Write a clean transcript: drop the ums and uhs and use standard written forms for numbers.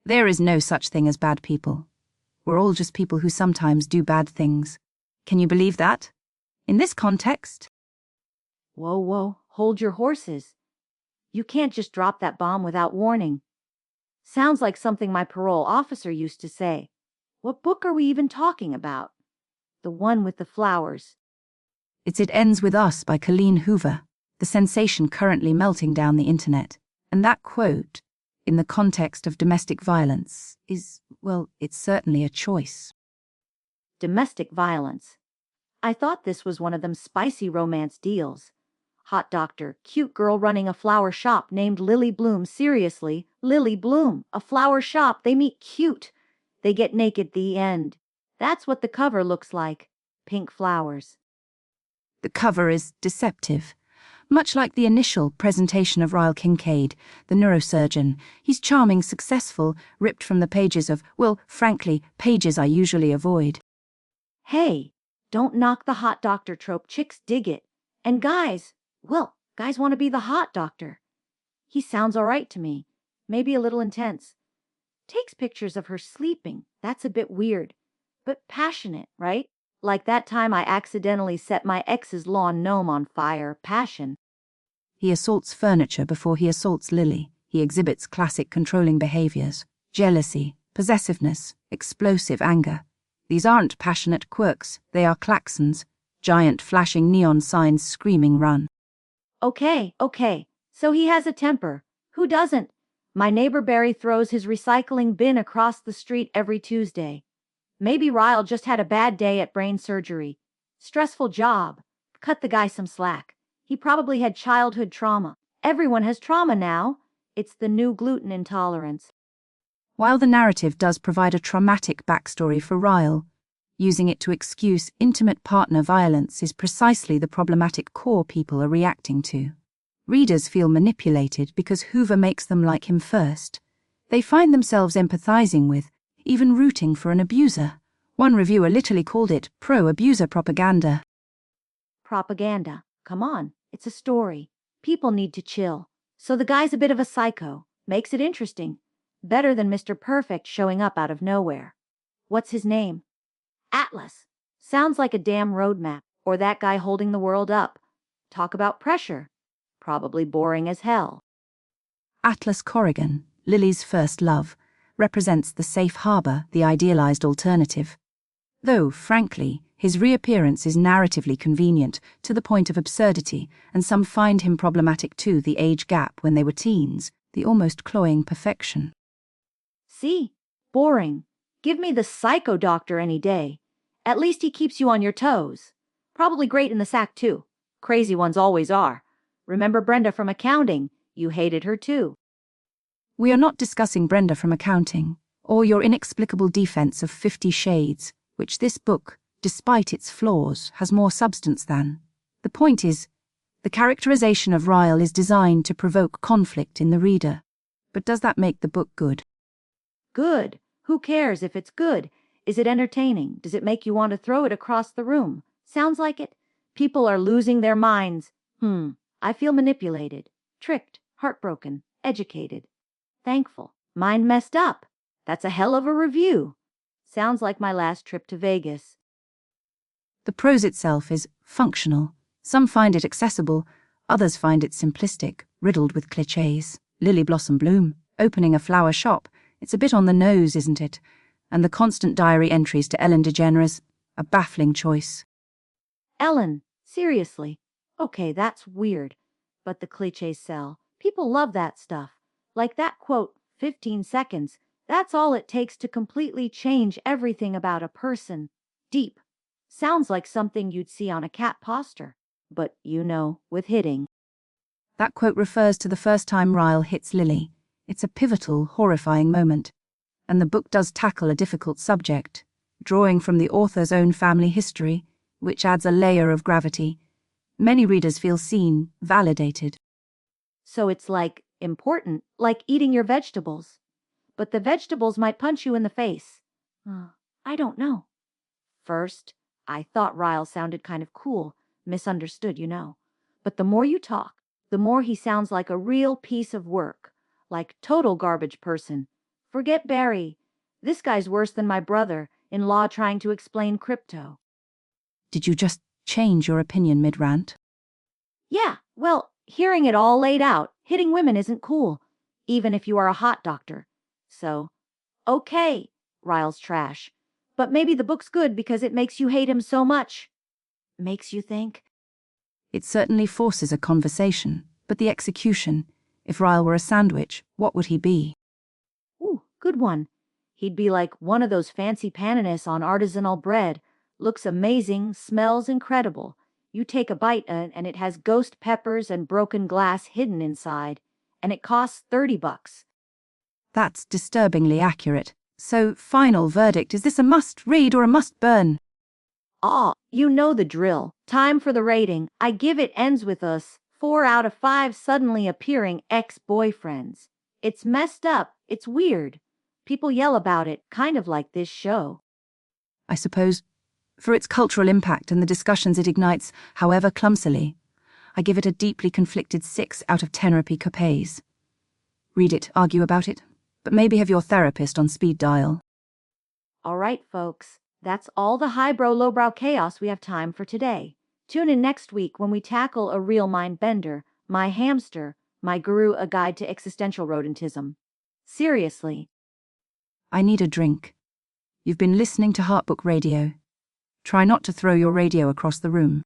There is no such thing as bad people. We're all just people who sometimes do bad things. Can you believe that? In this context? Whoa, whoa, hold your horses. You can't just drop that bomb without warning. Sounds like something my parole officer used to say. What book are we even talking about? The one with the flowers. It's It Ends With Us by Colleen Hoover, the sensation currently melting down the internet. And that quote, in the context of domestic violence, is, well, it's certainly a choice. Domestic violence. I thought this was one of them spicy romance deals. Hot doctor, cute girl running a flower shop named Lily Bloom. Seriously, Lily Bloom, a flower shop. They meet cute. They get naked, the end. That's what the cover looks like. Pink flowers. The cover is deceptive. Much like the initial presentation of Ryle Kincaid, the neurosurgeon, he's charming, successful, ripped from the pages of, well, frankly, pages I usually avoid. Hey, don't knock the hot doctor trope. Chicks dig it. And guys, well, guys want to be the hot doctor. He sounds all right to me. Maybe a little intense. Takes pictures of her sleeping. That's a bit weird. But passionate, right? Like that time I accidentally set my ex's lawn gnome on fire. Passion. He assaults furniture before he assaults Lily. He exhibits classic controlling behaviors: jealousy, possessiveness, explosive anger. These aren't passionate quirks, they are klaxons, giant flashing neon signs screaming run. Okay. So he has a temper. Who doesn't? My neighbor Barry throws his recycling bin across the street every Tuesday. Maybe Ryle just had a bad day at brain surgery. Stressful job. Cut the guy some slack. He probably had childhood trauma. Everyone has trauma now. It's the new gluten intolerance. While the narrative does provide a traumatic backstory for Ryle, using it to excuse intimate partner violence is precisely the problematic core people are reacting to. Readers feel manipulated because Hoover makes them like him first. They find themselves empathizing with, even rooting for an abuser. One reviewer literally called it pro-abuser propaganda. Propaganda. Come on, it's a story. People need to chill. So the guy's a bit of a psycho. Makes it interesting. Better than Mr. Perfect showing up out of nowhere. What's his name? Atlas. Sounds like a damn roadmap. Or that guy holding the world up. Talk about pressure. Probably boring as hell. Atlas Corrigan, Lily's first love, represents the safe harbor, the idealized alternative. Though, frankly, his reappearance is narratively convenient to the point of absurdity, and some find him problematic too, the age gap when they were teens, the almost cloying perfection. See? Boring. Give me the psycho doctor any day. At least he keeps you on your toes. Probably great in the sack too. Crazy ones always are. Remember Brenda from accounting? You hated her too. We are not discussing Brenda from accounting, or your inexplicable defense of 50 Shades, which this book, despite its flaws, has more substance than. The point is, the characterization of Ryle is designed to provoke conflict in the reader. But does that make the book good? Good. Who cares if it's good? Is it entertaining? Does it make you want to throw it across the room? Sounds like it. People are losing their minds. I feel manipulated, tricked, heartbroken, educated, thankful. Mind messed up. That's a hell of a review. Sounds like my last trip to Vegas. The prose itself is functional. Some find it accessible, others find it simplistic, riddled with clichés. Lily Blossom Bloom, opening a flower shop. It's a bit on the nose, isn't it? And the constant diary entries to Ellen DeGeneres, a baffling choice. Ellen, seriously. Okay, that's weird. But the clichés sell. People love that stuff. Like that quote, 15 seconds. That's all it takes to completely change everything about a person. Deep. Sounds like something you'd see on a cat poster. But, with hitting. That quote refers to the first time Ryle hits Lily. It's a pivotal, horrifying moment. And the book does tackle a difficult subject, drawing from the author's own family history, which adds a layer of gravity. Many readers feel seen, validated. So it's like, important, like eating your vegetables. But the vegetables might punch you in the face. I don't know. First, I thought Ryle sounded kind of cool, misunderstood, But the more you talk, the more he sounds like a real piece of work, like total garbage person. Forget Barry. This guy's worse than my brother-in-law trying to explain crypto. Did you just change your opinion mid-rant? Yeah, well, hearing it all laid out, hitting women isn't cool, even if you are a hot doctor. So, okay, Ryle's trash. But maybe the book's good because it makes you hate him so much. Makes you think? It certainly forces a conversation, but the execution, if Ryle were a sandwich, what would he be? Ooh, good one. He'd be like one of those fancy paninis on artisanal bread. Looks amazing, smells incredible. You take a bite and it has ghost peppers and broken glass hidden inside. And it costs $30. That's disturbingly accurate. So, final verdict, is this a must-read or a must-burn? Ah, you know the drill. Time for the rating. I give it ends with us. 4 out of 5 suddenly appearing ex-boyfriends. It's messed up. It's weird. People yell about it, kind of like this show. I suppose, for its cultural impact and the discussions it ignites, however clumsily, I give it a deeply conflicted 6 out of 10 coupés. Read it, argue about it, but maybe have your therapist on speed dial. All right, folks. That's all the highbrow, lowbrow chaos we have time for today. Tune in next week when we tackle a real mind bender, My Hamster, My Guru, A Guide to Existential Rodentism. Seriously. I need a drink. You've been listening to Heartbook Radio. Try not to throw your radio across the room.